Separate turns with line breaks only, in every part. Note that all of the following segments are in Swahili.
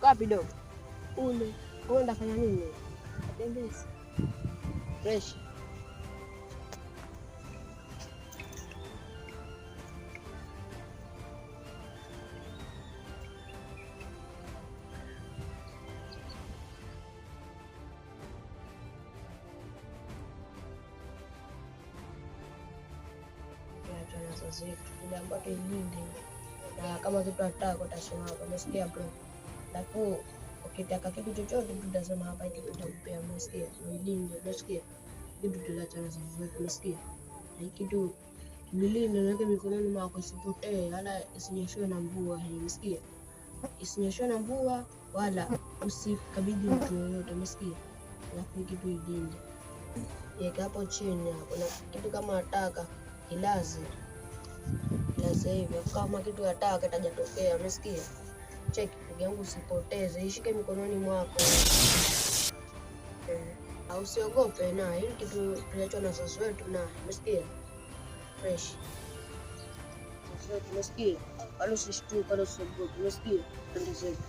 Uko wapi do?
Ule.
Wewe unafanya nini?
Tembezi.
Fresh. Wazazi wetu ile ambayo tuilinde, na kama kitu hataka utasema hapa, umesikia bro? Alafu ukitaka kitu chochote tutasema hapa, hiki tutakupea, umesikia? Uilinde, umesikia? Kitu tuliacha wazazi wetu, umesikia? Na kitu tulilinde, naweke mikononi mwako isipotee, wala isinyeshewe na mvua, umesikia? Isinyeshewe na mvua wala usikabidhi mtu yoyote, umesikia? Alafu kitu ilinde, yeka hapo chini hapo, na kitu kama hataka kilazi hivyo, kama kitu hataka kitajatokea, umesikia? Cheki ndugu yangu, usipoteze, ishike mikononi mwako, usiogope, na hili kitu tuliachwa na wazazi wetu, na umesikia? Fresh wazazi wetu, umesikia? Wala usishtuke, wala usiogope, umesikia? Twende zetu.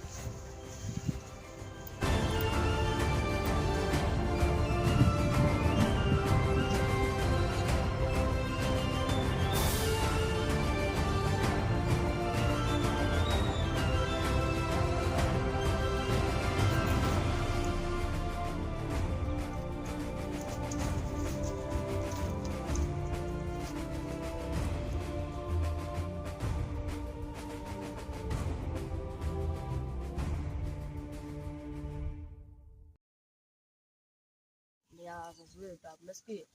Ya wazazi wetu, umesikia?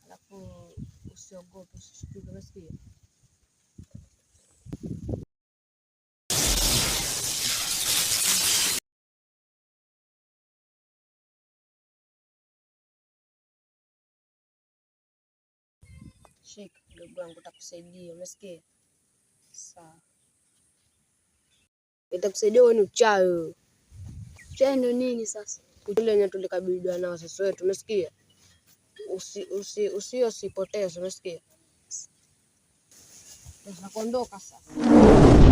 Alafu usiogope, usishtuke, umesikia? Shika ndugu wangu, utakusaidia, umesikia? Sawa, itakusaidia. Wewe ni uchawi.
Uchawi ndo nini sasa?
Kule yenye tulikabiliana na wazazi wetu, umesikia? Usipoteze, umesikia? Sasa kuondoka sasa.